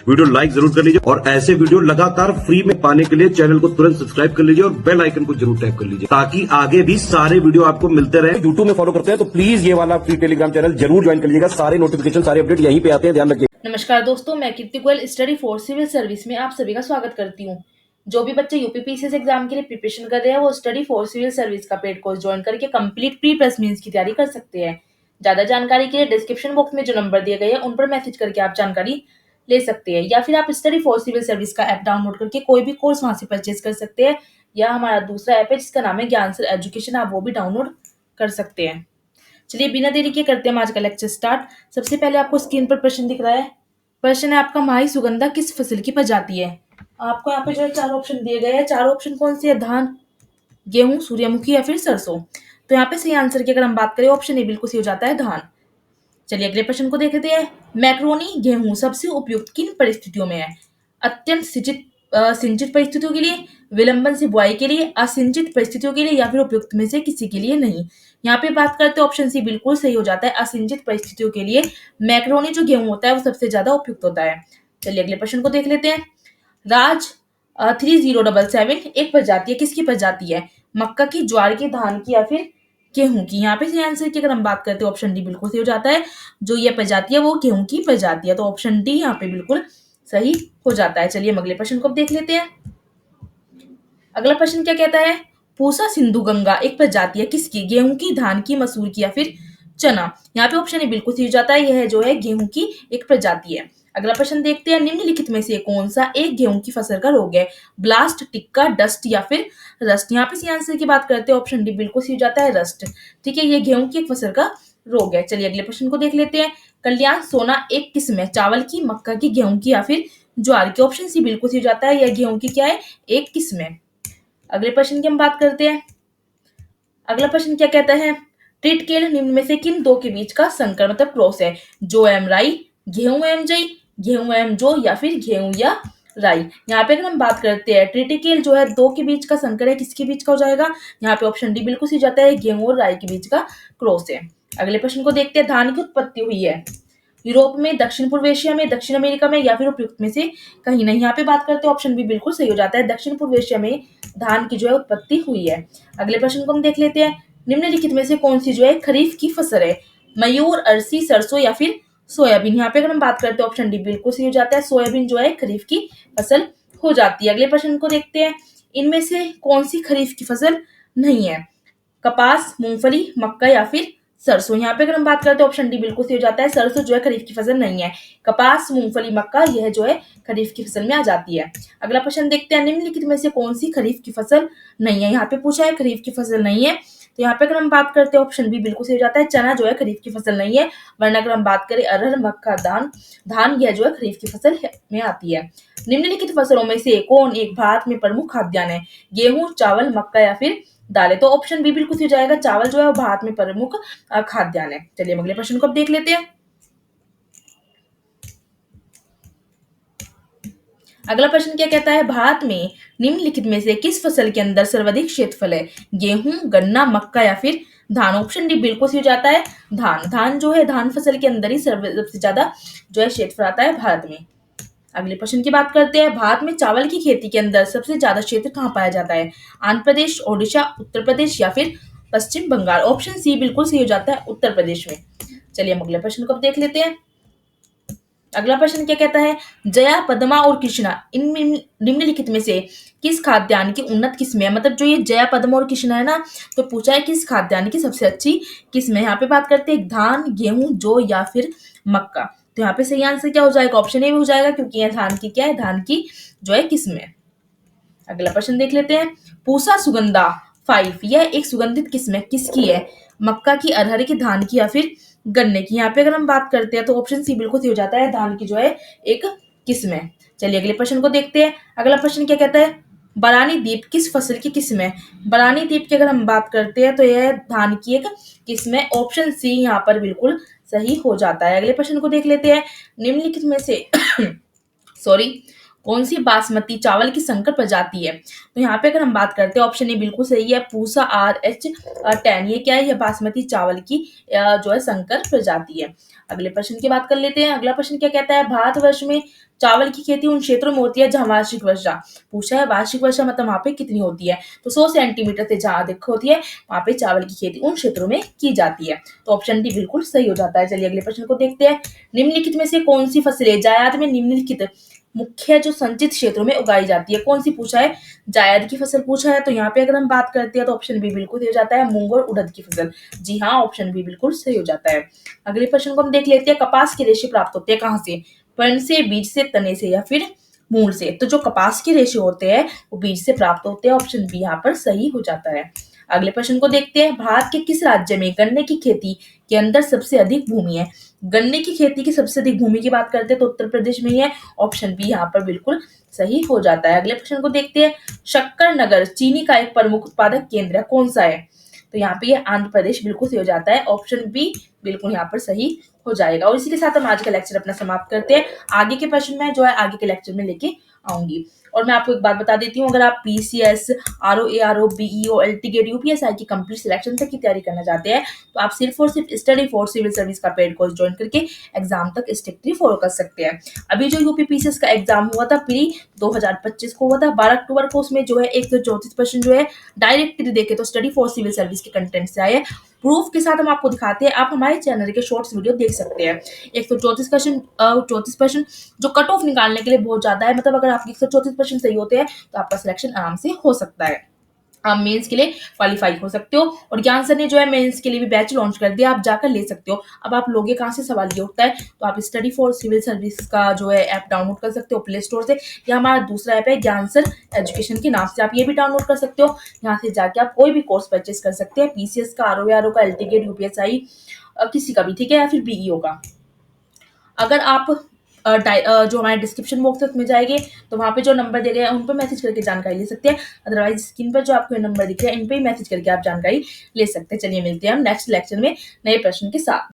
Video like जरूर कर लीजिए और ऐसे वीडियो लगातार फ्री में पाने के लिए चैनल को तुरंत सब्सक्राइब कर लीजिए और बेल आइकन को जरूर टैप कर लीजिए ताकि आगे भी सारे वीडियो आपको मिलते रहे। यूट्यूब में फॉलो करते हैं तो प्लीज ये वाला फ्री टेलीग्राम चैनल जरूर ज्वाइन कर लीजिएगा। सारे नोटिफिकेशन सारे अपडेट यहीं पे आते हैं, ध्यान रखिए। नमस्कार दोस्तों, मैं Kirti Goyal study for civil service में आप सभी का स्वागत करती हूँ। जो भी बच्चे यूपीपीसीएस एग्जाम के लिए प्रिपरेशन कर रहे हैं वो स्टडी फॉर सिविल सर्विस का पेड कोर्स ज्वाइन करके कंप्लीट प्री प्लस मींस की तैयारी कर सकते हैं। ज्यादा जानकारी के लिए डिस्क्रिप्शन बॉक्स में जो नंबर दिए गए हैं उन पर मैसेज करके आप जानकारी ले सकते हैं, या फिर आप स्टडी फॉर सिविल सर्विस का ऐप डाउनलोड करके कोई भी कोर्स वहां से परचेज कर सकते हैं, या हमारा दूसरा ऐप है जिसका नाम है ज्ञान सर एजुकेशन, आप वो भी डाउनलोड कर सकते हैं। चलिए बिना देरी के करते हैं आज का लेक्चर स्टार्ट। सबसे पहले आपको स्क्रीन पर प्रश्न दिख रहा है। प्रश्न है आपका, माही सुगंधा किस फसल की प्रजाति है। आपको यहाँ पे जो है चार ऑप्शन दिए गए हैं। चार ऑप्शन कौन से है? धान, गेहूं, सूर्यमुखी या फिर सरसों। तो यहाँ पे सही आंसर की अगर हम बात करें ऑप्शन ए बिल्कुल सही हो जाता है, धान। चलिए अगले प्रश्न को देख लेते हैं। मैक्रोनी गेहूं सबसे उपयुक्त किन परिस्थितियों में है? अत्यंत सिंचित परिस्थितियों के लिए, विलंबन से बुआई के लिए, असिंचित परिस्थितियों के लिए, या फिर उपयुक्त में से किसी के लिए नहीं। यहाँ पे बात करते हैं ऑप्शन सी बिल्कुल सही हो जाता है, असिंचित परिस्थितियों के लिए मैक्रोनी जो गेहूं होता है वो सबसे ज्यादा उपयुक्त होता है। चलिए अगले प्रश्न को देख लेते हैं। राज 3077 एक प्रजाति है, किसकी प्रजाति है? मक्का की, ज्वार की, धान की या फिर गेहूं की। यहाँ पे सही आंसर की अगर हम बात करते हैं ऑप्शन डी बिल्कुल सही हो जाता है। जो ये प्रजाति है वो गेहूं की प्रजाति है, तो ऑप्शन डी यहाँ पे बिल्कुल सही हो जाता है। चलिए हम अगले प्रश्न को देख लेते हैं। अगला प्रश्न क्या कहता है? पूसा सिंधु गंगा एक प्रजाति है, किसकी? गेहूं की, धान की, मसूर की या फिर चना। यहाँ पे ऑप्शन ए बिल्कुल सही हो जाता है, यह जो है गेहूं की एक प्रजाति है। अगला प्रश्न देखते हैं। निम्नलिखित में से कौन सा एक गेहूं की फसल का रोग है? ब्लास्ट, टिक्का, डस्ट या फिर रस्ट। यहाँ पे सही आंसर की बात करते हैं ऑप्शन डी बिल्कुल सही हो जाता है, रस्ट। ठीक है, ये गेहूं की एक फसल का रोग है। चलिए अगले प्रश्न को देख लेते हैं। कल्याण सोना एक किस्म है, चावल की, मक्का की, गेहूं की या फिर ज्वार की। ऑप्शन सी बिल्कुल सही हो जाता है, यह गेहूं की क्या है? एक किस्म है। अगले प्रश्न की हम बात करते हैं। अगला प्रश्न क्या कहता है? ट्रिटिकेल निम्न में से किन दो के बीच का संकर मतलब क्रॉस है? जो एवं राई, गेहूं एवं जई, गेहूं एवं जो या फिर गेहूं या राई। यहाँ पे अगर हम बात करते हैं ट्रिटिकेल जो है दो के बीच का संकर है, किसके बीच का हो जाएगा? यहाँ पे ऑप्शन डी बिल्कुल सही जाता है, गेहूं और राई के बीच का क्रॉस है। अगले प्रश्न को देखते हैं। धान की उत्पत्ति हुई है यूरोप में, दक्षिण पूर्व एशिया में, दक्षिण अमेरिका में या फिर उपयुक्त में से कहीं नहीं। यहाँ पे बात करते हैं ऑप्शन बी बिल्कुल सही हो जाता है, दक्षिण पूर्व एशिया में धान की जो है उत्पत्ति हुई है। अगले प्रश्न को हम देख लेते हैं। निम्नलिखित में से कौन सी जो है खरीफ की फसल है? मयूर, अरसी, सरसों या फिर सोयाबीन। यहाँ पे अगर हम बात करते हैं ऑप्शन डी बिल्कुल सही हो जाता है, सोयाबीन जो है खरीफ की फसल हो जाती है। अगले प्रश्न को देखते हैं। इनमें से कौन सी खरीफ की फसल नहीं है? कपास, मूंगफली, मक्का या फिर सरसों। यहाँ पे अगर हम बात करते हैं ऑप्शन डी बिल्कुल सही हो जाता है, सरसों जो है खरीफ की फसल नहीं है। कपास, मूंगफली, मक्का यह जो है खरीफ की फसल में आ जाती है। अगला प्रश्न देखते हैं। निम्नलिखित में से कौन सी खरीफ की फसल नहीं है? यहाँ पे पूछा है खरीफ की फसल नहीं है, तो यहाँ पे अगर हम बात करते हैं ऑप्शन बी बिल्कुल सही हो जाता है, चना जो है खरीफ की फसल नहीं है। वरना अगर हम बात करें अरहर, मक्का, धान यह जो है खरीफ की फसल में आती है। निम्नलिखित फसलों में से कौन एक भारत में प्रमुख खाद्यान्न है? गेहूं, चावल, मक्का या फिर दालें। तो ऑप्शन बी बिल्कुल सही हो जाएगा, चावल जो है वो भारत में प्रमुख खाद्यान्न है। चलिए हम अगले प्रश्न को अब देख लेते हैं। अगला प्रश्न क्या कहता है? भारत में निम्नलिखित में से किस फसल के अंदर सर्वाधिक क्षेत्रफल है? गेहूं, गन्ना, मक्का या फिर धान। ऑप्शन डी बिल्कुल सही हो जाता है, धान। धान जो है धान फसल के अंदर ही सबसे ज्यादा जो है क्षेत्रफल आता है भारत में। अगले प्रश्न की बात करते हैं। भारत में चावल की खेती के अंदर सबसे ज्यादा क्षेत्र कहाँ पाया जाता है? आंध्र प्रदेश, ओडिशा, उत्तर प्रदेश या फिर पश्चिम बंगाल। ऑप्शन सी बिल्कुल सही हो जाता है, उत्तर प्रदेश में। चलिए हम अगले प्रश्न को अब देख लेते हैं। अगला प्रश्न क्या कहता है? जया, पद्मा और कृष्णा इन निम्नलिखित में से किस खाद्यान्न की उन्नत किस्म है? मतलब जो ये जया, पद्मा और कृष्णा है ना, तो पूछा है किस खाद्यान्न की सबसे अच्छी किस्म है। यहाँ पे बात करते हैं धान, गेहूं, जौ या फिर मक्का। तो यहाँ पे सही आंसर क्या हो जाएगा? ऑप्शन ए हो जाएगा, क्योंकि यह धान की क्या है? धान की जो है किस्म है। अगला प्रश्न देख लेते हैं। पूसा सुगंधा 5 यह एक सुगंधित किस्म है, किसकी है? मक्का की, अरहर की, धान की या फिर गन्ने की। यहाँ पे अगर हम बात करते हैं तो ऑप्शन सी बिल्कुल सही हो जाता है, धान की जो है एक किस्म है। चलिए अगले प्रश्न को देखते हैं। अगला प्रश्न क्या कहता है? बरानी दीप किस फसल की किस्म है? बरानी दीप की अगर हम बात करते हैं तो यह धान की एक किस्म है। ऑप्शन सी यहाँ पर बिल्कुल सही हो जाता है। अगले प्रश्न को देख लेते हैं। निम्नलिखित में से सॉरी कौन सी बासमती चावल की संकर प्रजाति है? तो यहाँ पे अगर हम बात करते हैं ऑप्शन ए बिल्कुल सही है, पूसा RH10। ये क्या है? ये बासमती चावल की जो है संकर प्रजाति है। अगले प्रश्न की बात कर लेते हैं। अगला प्रश्न क्या कहता है? भारतवर्ष में चावल की खेती उन क्षेत्रों में होती है जहां वार्षिक वर्षा, पूछा है वार्षिक वर्षा मतलब वहां पे कितनी होती है? तो 100 सेंटीमीटर से जहां अधिक होती है वहां पे चावल की खेती उन क्षेत्रों में की जाती है। तो ऑप्शन डी बिल्कुल सही हो जाता है। चलिए अगले प्रश्न को देखते हैं। निम्नलिखित में से कौन सी फसलें जायद में निम्नलिखित मुख्य जो संचित क्षेत्रों में उगाई जाती है? कौन सी पूछा है? जायद की फसल पूछा है। तो यहाँ पे अगर हम बात करते हैं तो ऑप्शन बी बिल्कुल सही हो जाता है, मूंग और उड़द की फसल। जी हाँ, ऑप्शन बी बिल्कुल सही हो जाता है। अगले प्रश्न को हम देख लेते हैं। कपास के रेशे प्राप्त होते हैं कहाँ से? पर्ण से, बीज से, तने से या फिर मूल से? तो जो कपास के रेशे होते हैं वो बीज से प्राप्त होते हैं। ऑप्शन बी यहाँ पर सही हो जाता है। अगले प्रश्न को देखते हैं। भारत के किस राज्य में गन्ने की खेती के अंदर सबसे अधिक भूमि है? गन्ने की खेती की सबसे अधिक भूमि की बात करते हैं तो उत्तर प्रदेश में ही है। ऑप्शन बी यहाँ पर बिल्कुल सही हो जाता है। अगले प्रश्न को देखते हैं। शक्कर नगर चीनी का एक प्रमुख उत्पादक केंद्र है, कौन सा है? तो यहाँ पे ये आंध्र प्रदेश बिल्कुल सही हो जाता है। ऑप्शन बी बिल्कुल यहाँ पर सही हो जाएगा। और इसी के साथ हम आज का लेक्चर अपना समाप्त करते हैं। आगे के प्रश्न मैं जो है आगे के लेक्चर में लेके आऊंगी। और मैं आपको एक बात बता देती हूँ, अगर आप PCS, RO, ARO, BEO, LTGATE, UPSI की कंप्लीट सिलेक्शन तक की तैयारी करना चाहते हैं तो आप सिर्फ और सिर्फ स्टडी फॉर सिविल सर्विस का पेड कोर्स ज्वाइन करके एग्जाम तक स्ट्रिक्टली फॉलो कर सकते हैं। अभी जो UPPCS का एग्जाम हुआ था प्री 2025 को हुआ था 12 अक्टूबर को, उसमें जो है 134% जो है डायरेक्टली देखे तो स्टडी फॉर सिविल सर्विस के कंटेंट से आए। प्रूफ के साथ हम आपको दिखाते हैं, आप हमारे चैनल के शॉर्ट्स वीडियो देख सकते हैं। 134% जो कट ऑफ निकालने के लिए बहुत ज्यादा है, मतलब अगर आपके 134% सही होते हैं तो आपका सिलेक्शन आराम से हो सकता है, आप मेंस के लिए क्वालिफाई हो सकते हो। और ज्ञान सर ने जो है मेंस के लिए भी बैच लॉन्च कर दिया, आप जाकर ले सकते हो। अब आप लोगे कहाँ से, सवाल ये उठता है, तो आप स्टडी फॉर सिविल सर्विस का जो है ऐप डाउनलोड कर सकते हो प्ले स्टोर से, या हमारा दूसरा ऐप है ज्ञान सर एजुकेशन के नाम से, आप ये भी डाउनलोड कर सकते हो। यहाँ से जाके आप कोई भी कोर्स परचेज कर सकते हैं, PCS का, RO का, LTGATE, UPSI किसी का भी, ठीक है, या फिर BEO का। अगर आप जो हमारे डिस्क्रिप्शन बॉक्स में जाएंगे तो वहाँ पे जो नंबर दिए गए हैं उन पर मैसेज करके जानकारी ले सकते हैं। अदरवाइज स्क्रीन पर जो आपको नंबर दिख रहे हैं इन पे ही मैसेज करके आप जानकारी ले सकते हैं। चलिए मिलते हैं हम नेक्स्ट लेक्चर में नए प्रश्न के साथ।